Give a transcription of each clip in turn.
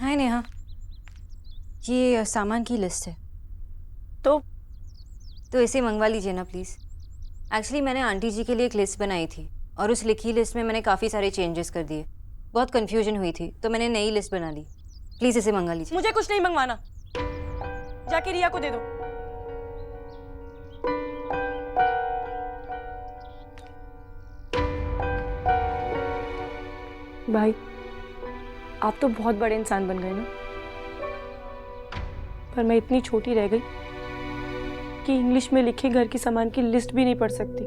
हाय नेहा, ये सामान की लिस्ट है। तो इसे मंगवा लीजिए ना प्लीज़। एक्चुअली मैंने आंटी जी के लिए एक लिस्ट बनाई थी और उस लिखी लिस्ट में मैंने काफ़ी सारे चेंजेस कर दिए। बहुत कन्फ्यूजन हुई थी तो मैंने नई लिस्ट बना ली। प्लीज़ इसे मंगा लीजिए। मुझे कुछ नहीं मंगवाना, जाके रिया को दे दो। भाई, आप तो बहुत बड़े इंसान बन गए ना, पर मैं इतनी छोटी रह गई कि इंग्लिश में लिखे घर की सामान की लिस्ट भी नहीं पढ़ सकती।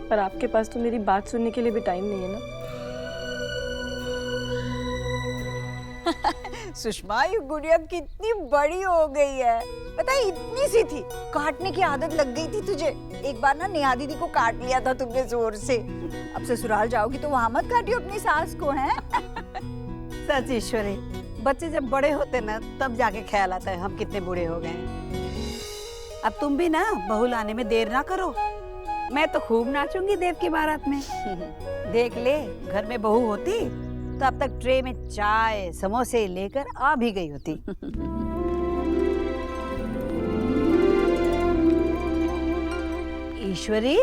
पर आपके पास तो मेरी बात सुनने के लिए भी टाइम नहीं है ना। सुषमा, ये गुड़िया कितनी बड़ी हो गई है। पता है, इतनी सी थी, काटने की आदत लग गई थी तुझे। एक बार ना नेहा दीदी को काट लिया था तुमने जोर से। अब ससुराल जाओगी तो वहां मत काटियो अपनी सास को, हैं? सच ईश्वरी, बच्चे जब बड़े होते ना तब जाके ख्याल आता है हम कितने बूढ़े हो गए। अब तुम भी ना बहू लाने में देर ना करो। मैं तो खूब नाचूंगी देव की बारात में। देख ले, घर में बहू होती तो अब तक ट्रे में चाय समोसे लेकर आ भी गई होती। ईश्वरी,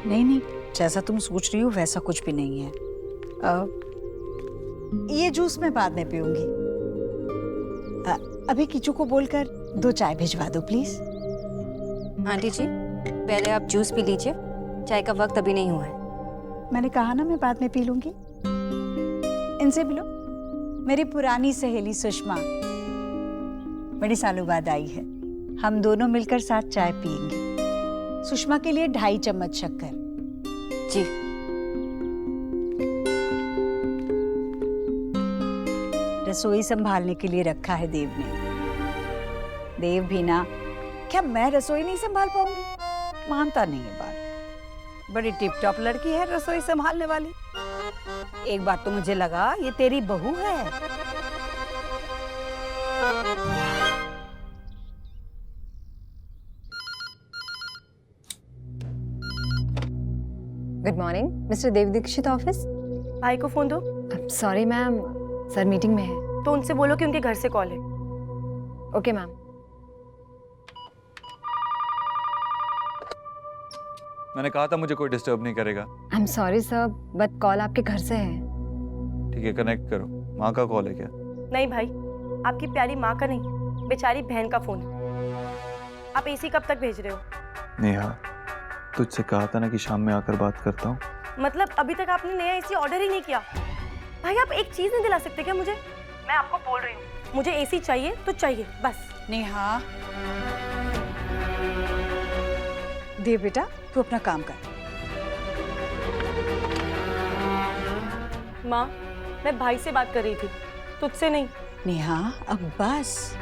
नहीं नहीं, जैसा तुम सोच रही हो वैसा कुछ भी नहीं है। ये जूस मैं बाद में पीऊंगी। अभी किचू को बोलकर 2 चाय भिजवा दो प्लीज। आंटी जी, पहले आप जूस पी लीजिए, चाय का वक्त अभी नहीं हुआ है। मैंने कहा ना मैं बाद में पी लूंगी। इनसे मिलो। मेरी पुरानी सहेली सुषमा बड़े सालों बाद आई है। हम दोनों मिलकर साथ चाय पियेंगे। सुषमा के लिए 2.5 चम्मच शक्कर। जी। रसोई संभालने के लिए रखा है देव ने। देव भी ना, क्या मैं रसोई नहीं संभाल पाऊंगी? मानता नहीं है बात। बड़ी टिप टॉप लड़की है रसोई संभालने वाली। एक बार तो मुझे लगा ये तेरी बहू है। गुड मॉर्निंग, मिस्टर देव दीक्षित ऑफिस। भाई को फोन दो। सॉरी मैम, सर मीटिंग में है। तो उनसे बोलो कि उनके घर से कॉल है। Okay ma'am. मैंने कहा था मुझे कोई डिस्टर्ब नहीं करेगा। I am sorry sir, but call आपके घर से है। ठीक है, कनेक्ट करो। माँ का कॉल है क्या? नहीं भाई, आपकी प्यारी माँ का नहीं, बेचारी बहन का फोन है। आप एसी कब तक भेज रहे हो? नेहा, तुझसे कहा था ना कि शाम में आकर बात करता हूँ। मतलब अभी तक आपने नया एसी ऑर्डर ही नहीं किया? भाई आप एक चीज नहीं दिला सकते क्या मुझे? मैं आपको बोल रही हूँ, मुझे एसी चाहिए तो चाहिए, बस। नेहा, देव बेटा तू अपना काम कर। माँ, मैं भाई से बात कर रही थी, तुझसे नहीं। नेहा, अब बस।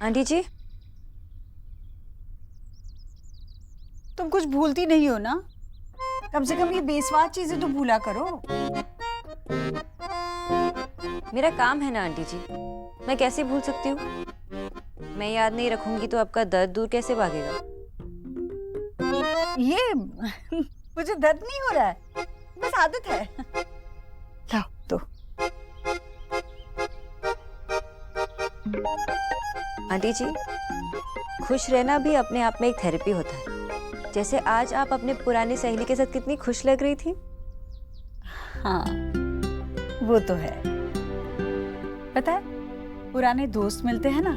आंटी जी, तुम कुछ भूलती नहीं हो ना? कम से कम ये बेस्वाद चीजें तो भूला करो। मेरा काम है ना आंटी जी, मैं कैसे भूल सकती हूँ? मैं याद नहीं रखूंगी तो आपका दर्द दूर कैसे भागेगा? ये मुझे दर्द नहीं हो रहा है, बस आदत है। लाओ तो। आंटी जी, खुश रहना भी अपने आप में एक थेरेपी होता है। जैसे आज आप अपने पुरानी सहेली के साथ कितनी खुश लग रही थी। हाँ, वो तो है। पता है, पुराने दोस्त मिलते हैं ना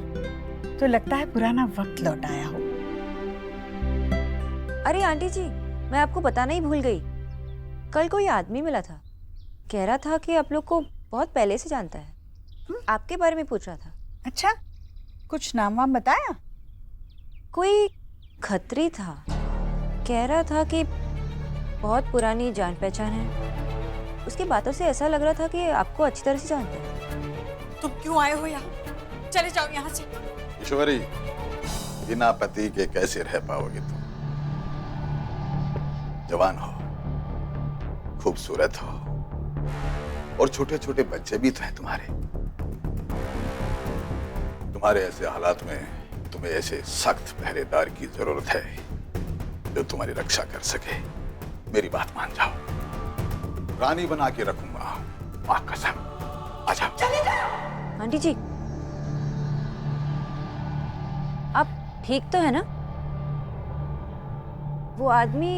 तो लगता है पुराना वक्त लौट आया हो। अरे आंटी जी, मैं आपको बताना ही भूल गई। कल कोई आदमी मिला था, कह रहा था कि आप लोग को बहुत पहले से जानता है। आपके बारे में पूछ रहा था। अच्छा, कुछ नाम वाम बताया? कोई खत्री था, कह रहा था कि बहुत पुरानी जान पहचान है। उसकी बातों से ऐसा लग रहा था कि आपको अच्छी तरह से जानता है। तुम क्यों आए हो यहाँ? चले जाओ यहाँ से। ईश्वरी, बिना पति के कैसे रह पाओगे तुम? जवान हो, खूबसूरत हो, और छोटे छोटे बच्चे भी तो हैं तुम्हारे। तुम्हारे ऐसे हालात में तुम्हें ऐसे सख्त पहरेदार की जरूरत है जो तुम्हारी रक्षा कर सके। मेरी बात मान जाओ, रानी बना के रखूंगा, मां कसम। आ जाओ। चले जाओ। आंटी जी, आप ठीक तो है ना? वो आदमी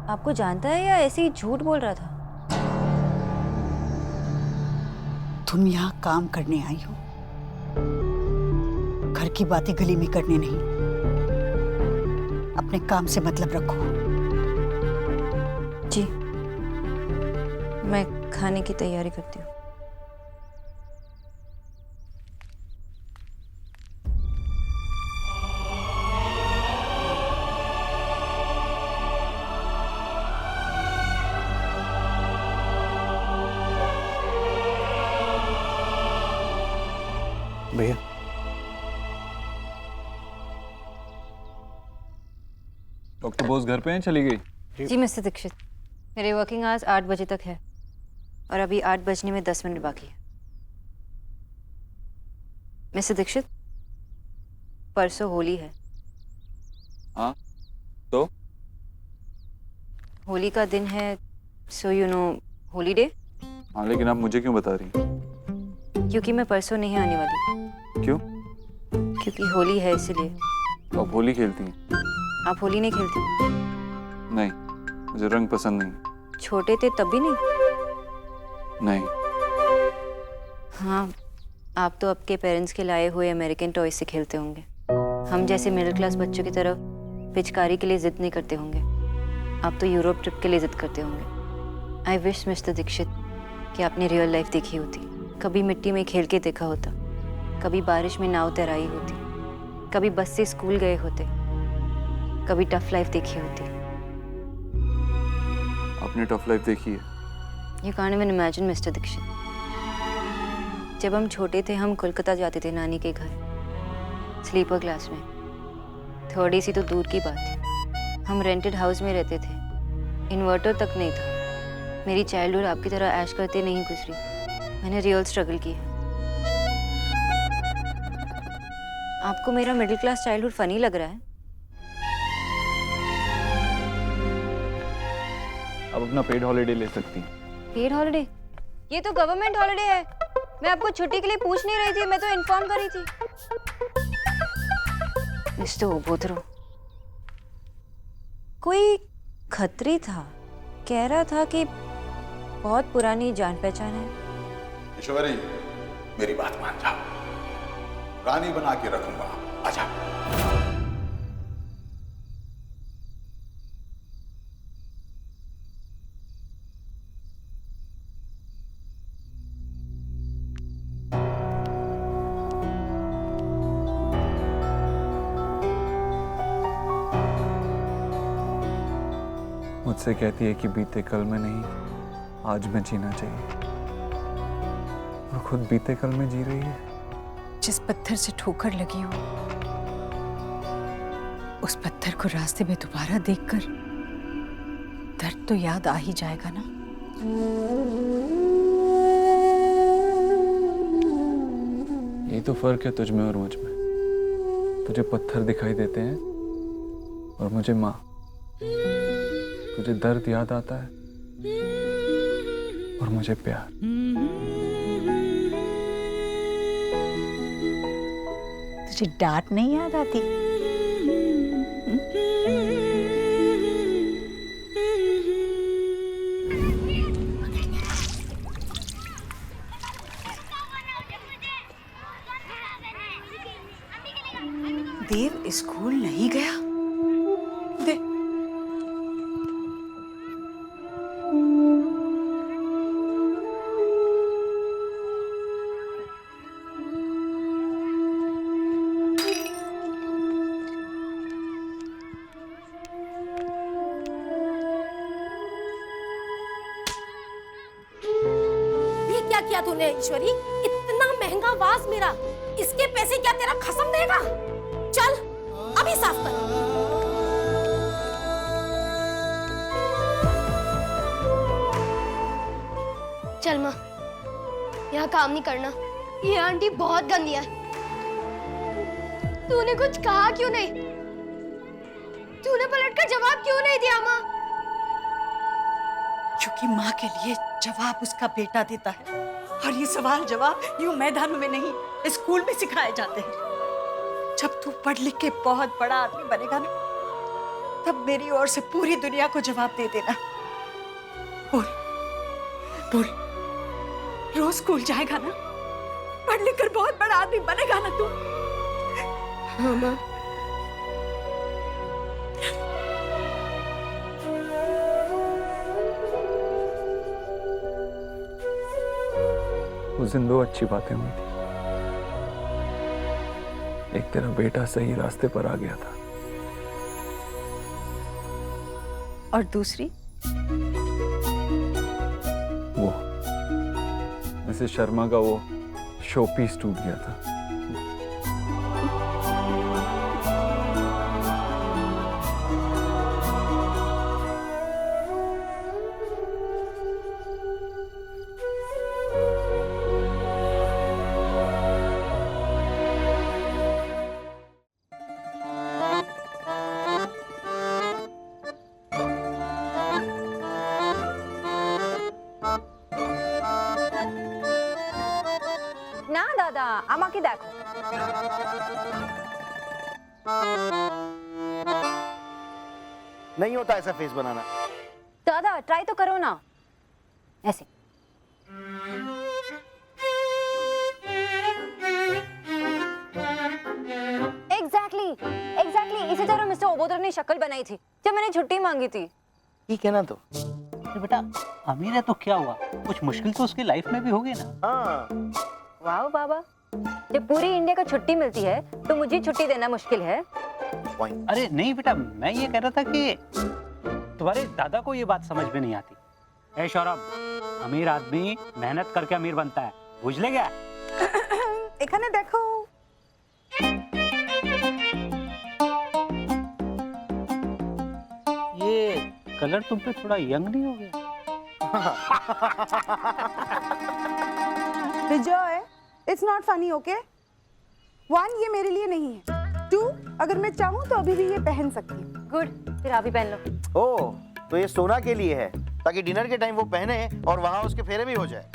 आपको जानता है या ऐसे ही झूठ बोल रहा था? तुम यहाँ काम करने आई हो, घर की बातें गली में करने नहीं। अपने काम से मतलब रखो। जी, मैं खाने की तैयारी करती हूँ। भैया, डॉक्टर बोस घर पे हैं? चली गई? जी मिस्टर दीक्षित, मेरे वर्किंग आवर्स 8 बजे तक है और अभी 8 बजने में 10 मिनट बाकी है। मिस्टर दीक्षित, परसों होली है। हाँ, तो होली का दिन है, so you know Holi day. हाँ, लेकिन आप मुझे क्यों बता रही हैं? क्योंकि मैं परसों नहीं आने वाली। क्यों? क्योंकि होली है इसलिए। तो आप होली खेलती हैं? आप होली नहीं खेलती? नहीं, मुझे रंग पसंद नहीं। छोटे थे तब भी नहीं? नहीं। हाँ, आप तो आपके पेरेंट्स के लाए हुए अमेरिकन टॉयज से खेलते होंगे। हम जैसे मिडिल क्लास बच्चों की तरफ पिचकारी के लिए जिद नहीं करते होंगे। आप तो यूरोप ट्रिप के लिए जिद करते होंगे। आई विश मिस्टर दीक्षित कि आपने रियल लाइफ देखी होती, कभी मिट्टी में खेल के देखा होता, कभी बारिश में नाव तैराई होती, कभी बस से स्कूल गए होते, कभी टफ लाइफ देखी होती। आपने टफ लाइफ देखी है? You can't even imagine mister Dikshit. जब हम छोटे थे हम कोलकाता जाते थे नानी के घर, स्लीपर क्लास में। थर्ड एसी तो दूर की बात थी। हम रेंटेड हाउस में रहते थे, इन्वर्टर तक नहीं था। मेरी चाइल्डहुड आपकी तरह ऐश करते नहीं गुजरी, मैंने रियल स्ट्रगल की है। आपको मेरा मिडिल क्लास चाइल्डहुड फनी लग रहा है? आप अपना पेड हॉलीडे ले सकती हैं। Paid holiday? ये तो गवर्नमेंट हॉलिडे है। मैं आपको छुट्टी के लिए पूछ नहीं रही थी, मैं तो इन्फॉर्म कर रही थी। मिस्टर ओबोधरो, कोई खत्री था, कह रहा था कि बहुत पुरानी जान पहचान है। ईश्वरी, मेरी बात मान जाओ, रानी बना के रखूंगा। आ जाओ। मुझसे कहती है कि बीते कल में नहीं, आज में जीना चाहिए, और खुद बीते कल में जी रही है। जिस पत्थर से ठोकर लगी हो, उस पत्थर को रास्ते में दोबारा देखकर दर्द तो याद आ ही जाएगा ना। यही तो फर्क है तुझ में और मुझ में। तुझे पत्थर दिखाई देते हैं और मुझे माँ। तुझे दर्द याद आता है और मुझे प्यार। तुझे डांट नहीं याद आती? देव स्कूल नहीं गया? दे क्या किया तूने ईश्वरी? इतना महंगा वास मेरा, इसके पैसे क्या तेरा खसम देगा? चल अभी साफ कर। चल माँ, यहाँ काम नहीं करना, ये आंटी बहुत गंदी है। तूने कुछ कहा क्यों नहीं? तूने पलटकर जवाब क्यों नहीं दिया माँ? क्योंकि माँ के लिए जवाब उसका बेटा देता है, और ये सवाल जवाब यूं मैदान में नहीं, स्कूल में सिखाए जाते हैं। जब तू पढ़ लिख के बहुत बड़ा आदमी बनेगा ना, तब मेरी ओर से पूरी दुनिया को जवाब दे देना। बोल बोल, रोज स्कूल जाएगा ना? पढ़ लिख कर बहुत बड़ा आदमी बनेगा ना तू? हाँ माँ। उस दिन 2 अच्छी बातें हुई थी। एक तेरा बेटा सही रास्ते पर आ गया था, और दूसरी, वो मिसेस शर्मा का वो शो पीस टूट गया था। না দাদা, আমাকে দেখো। नहीं होता ऐसा फेस बनाना। दादा ट्राई तो करो ना, ऐसे। एग्जैक्टली इसी तरह मिस्टर ओबोदर ने शक्ल बनाई थी जब मैंने छुट्टी मांगी थी। ठीक है ना तो। अरे बेटा अमीर है तो क्या हुआ, कुछ मुश्किल तो उसकी लाइफ में भी होगी ना। हाँ। वाह बाबा, जब पूरी इंडिया को छुट्टी मिलती है तो मुझे छुट्टी देना मुश्किल है। अरे नहीं बेटा, मैं ये कह रहा था कि तुम्हारे दादा को ये बात समझ में नहीं आती। ए सौरभ, अमीर आदमी मेहनत करके अमीर बनता है, बुझ ले क्या? এখানে দেখো। ये कलर तुम पे थोड़ा यंग नहीं हो गया? विजय, इट्स नॉट फनी, ओके? 1, ये मेरे लिए नहीं है। 2, अगर मैं चाहूँ तो अभी भी ये पहन सकती हूँ। गुड, फिर आप भी पहन लो। ओ, तो ये सोना के लिए है, ताकि डिनर के टाइम वो पहने और वहां उसके फेरे भी हो जाए।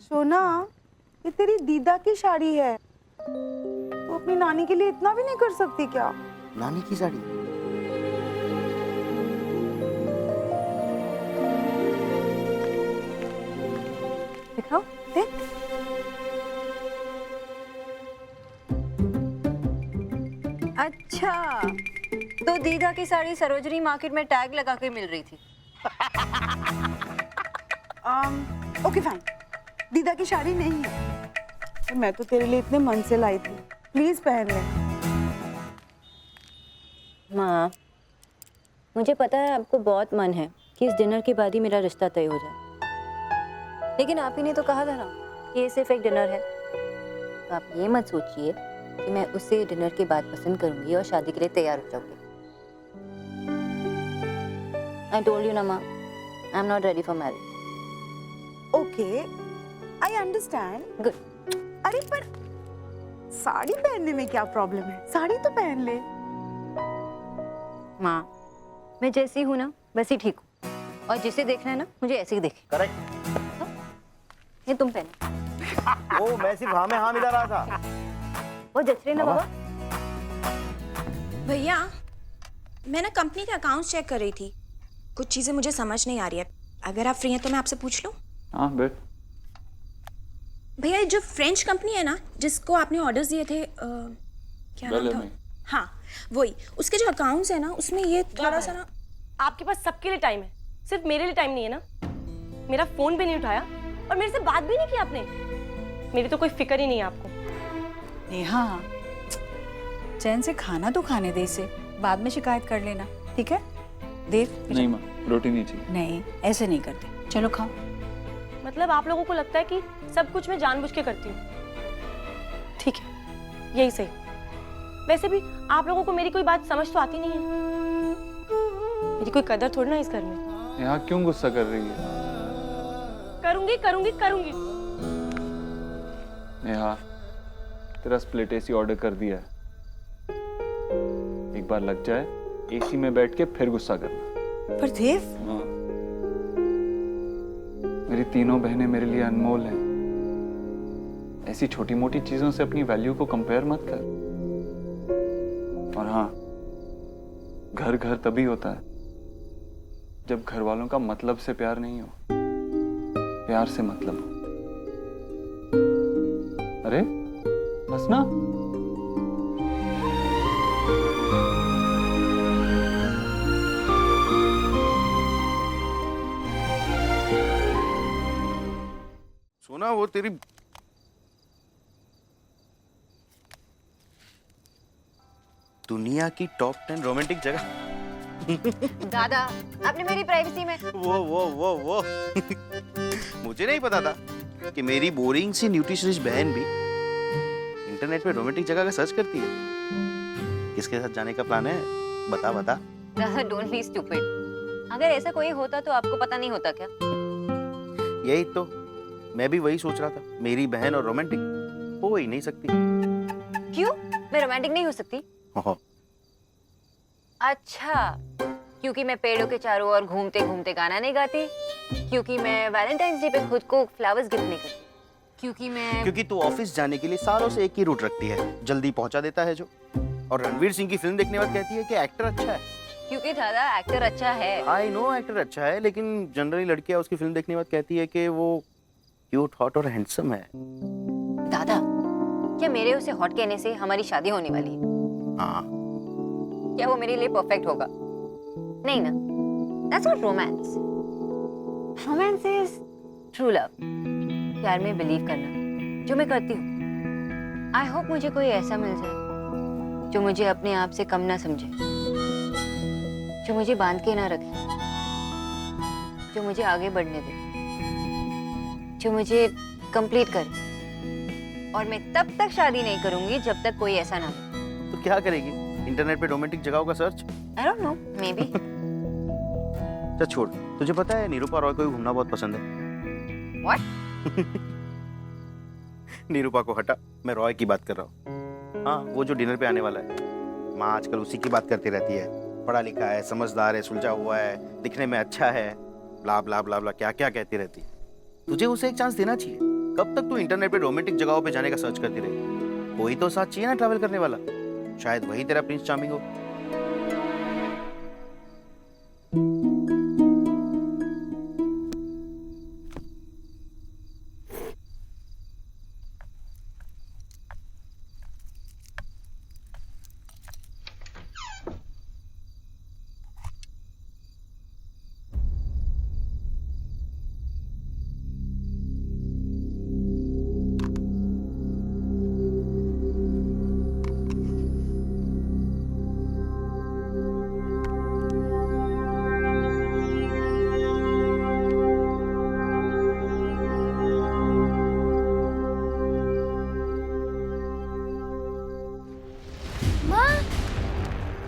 सोना, ये तेरी दीदा की साड़ी है, तो अपनी नानी के लिए इतना भी नहीं कर सकती क्या? नानी की साड़ी? दिखाओ, देख। अच्छा, तो दीदा की साड़ी सरोजनी मार्केट में टैग लगा के मिल रही थी। ओके फाइन, दीदा की साड़ी नहीं है, तो मैं तो तेरे लिए इतने मन से लाई थी, प्लीज पहन ले। माँ, मुझे पता है आपको बहुत मन है कि इस डिनर के बाद ही मेरा रिश्ता तय हो जाए, लेकिन आप ही ने तो कहा था ना कि ये सिर्फ एक डिनर है। तो आप ये मत सोचिए कि मैं उसे डिनर के बाद पसंद करूंगी और शादी के लिए तैयार हो जाऊंगी। I told you ना माँ, I'm not ready for marriage. Okay, I understand. Good. अरे पर साड़ी पहनने में क्या प्रॉब्लम है? साड़ी तो पहन ले। माँ, मैं जैसी हूँ ना वैसी ठीक हूँ, और जिसे देखना है ना मुझे ऐसे ही देखे। करेक्ट। ये तुम पहने। ओ, मैं सिर्फ हाँ में हाँ मिला रहा था। वो जच रही ना बाबा। भैया, मैं ना कंपनी के अकाउंट्स चेक कर रही थी, कुछ चीजें मुझे समझ नहीं आ रही है। अगर आप फ्री हैं तो मैं आपसे पूछ लूं? हाँ बैठ। भैया, जो फ्रेंच कंपनी है ना जिसको आपने ऑर्डर्स दिए थे, क्या नाम था? हाँ वही, उसके जो अकाउंट्स है ना उसमें ये थोड़ा सा ना। आपके पास सबके लिए टाइम है, सिर्फ मेरे लिए टाइम नहीं है ना? मेरा फोन भी नहीं उठाया और मेरे से बात भी नहीं की आपने। मेरी तो कोई फिक्र ही नहीं है आपको। नेहा, चैन से खाना तो खाने दे इसे, बाद में शिकायत कर लेना, ठीक है? देव नहीं माँ, रोटी नहीं चाहिए। नहीं, ऐसे नहीं करते, चलो खाओ। मतलब आप लोगों को लगता है कि सब कुछ मैं जानबूझ के करती हूँ? ठीक है, यही सही। वैसे भी आप लोगों को मेरी कोई बात समझ तो आती नहीं है। मेरी कोई कदर थोड़ी ना इस घर में। यहाँ क्यों गुस्सा कर रही है? करूंगी करूंगी करूंगी। नेहा, तेरा स्प्लिट एसी ऑर्डर कर दिया है। एक बार लग जाए एसी में बैठ के फिर गुस्सा करना। पर देव, हाँ। मेरी तीनों बहनें मेरे लिए अनमोल हैं। ऐसी छोटी मोटी चीजों से अपनी वैल्यू को कंपेयर मत कर। और हाँ, घर घर तभी होता है जब घर वालों का मतलब से प्यार नहीं हो, प्यार से मतलब हो। अरे हंसना। सुना वो तेरी दुनिया की टॉप 10 रोमांटिक जगह। दादा, आपने मेरी प्राइवेसी में। वो मुझे नहीं पता था कि मेरी बोरिंग सी न्यूट्रिशनिस्ट बहन भी इंटरनेट पे रोमांटिक जगह का सर्च करती है। किसके साथ जाने का प्लान है? बता बता। दादा, डोंट बी स्टूपिड। अगर ऐसा कोई होता तो आपको पता नहीं होता क्या? यही तो मैं भी वही सोच रहा था। मेरी बहन और रोमांटिक हो ही नहीं सकती। क्यों? मैं रोमांटिक नहीं हो सकती? हो। अच्छा, क्योंकि मैं पेड़ों के चारों ओर घूमते घूमते गाना नहीं गाती, क्योंकि मैं वैलेंटाइंस डे पे खुद को फ्लावर्स गिफ्ट नहीं करती, क्योंकि तू ऑफिस जाने के लिए सालों से एक ही रूट रखती है, जल्दी पहुंचा देता है जो। और रणवीर सिंह की फिल्म देखने के बाद कहती है कि एक्टर अच्छा है। क्योंकि दादा एक्टर अच्छा है। आई नो एक्टर अच्छा है, लेकिन जनरली लड़कियां उसकी फिल्म देखने के बाद कहती है कि वो क्यूट, हॉट और हैंडसम है। दादा, क्या मेरे उसे हॉट कहने से हमारी शादी होने वाली है? हाँ। क्या वो मेरे लिए परफेक्ट होगा? नहीं ना। That's not romance. Romance is true love. प्यार में बिलीव करना, जो मैं करती हूँ। I hope मुझे कोई ऐसा मिल जाए जो मुझे अपने आप से कम ना समझे, जो मुझे बांध के ना रखे, जो मुझे आगे बढ़ने दे, जो मुझे कंप्लीट करे। और मैं तब तक शादी नहीं करूंगी जब तक कोई ऐसा ना हो। तो क्या करेगी? इंटरनेट पे रोमांटिक जगहों का search? I don't know, maybe. चल छोड़, तुझे पता है निरूपा रॉय को भी घूमना बहुत पसंद है। What? निरूपा को हटा, मैं रॉय की बात कर रहा हूँ। हाँ, वो जो डिनर पे आने वाला है। माँ आजकल उसी की बात करती रहती है। पढ़ा लिखा है, समझदार है, सुलझा हुआ है, दिखने में अच्छा है, ब्ला ब्ला ब्ला ब्ला क्या क्या कहती रहती है। तुझे उसे एक चांस देना चाहिए। कब तक तू इंटरनेट पे रोमांटिक जगहों पे जाने का सर्च करती रही? कोई तो साथ चाहिए ना ट्रैवल करने वाला। शायद वही तेरा प्रिंस चार्मिंग हो।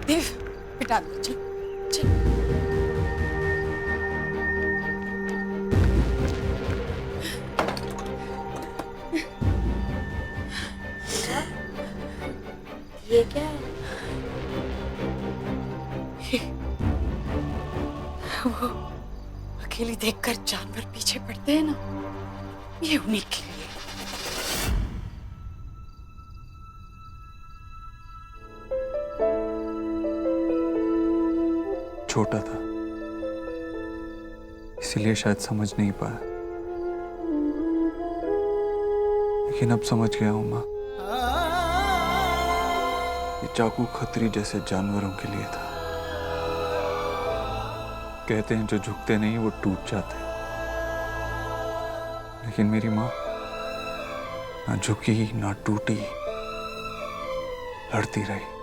देव, बेटा चल चल। ये क्या है? वो अकेली देखकर जानवर पीछे पड़ते हैं ना, ये उन्हीं के लिए। छोटा था, इसीलिए शायद समझ नहीं पाया, लेकिन अब समझ गया हूं माँ। ये चाकू खतरी जैसे जानवरों के लिए था। कहते हैं जो झुकते नहीं वो टूट जाते, लेकिन मेरी माँ ना झुकी ना टूटी, लड़ती रही।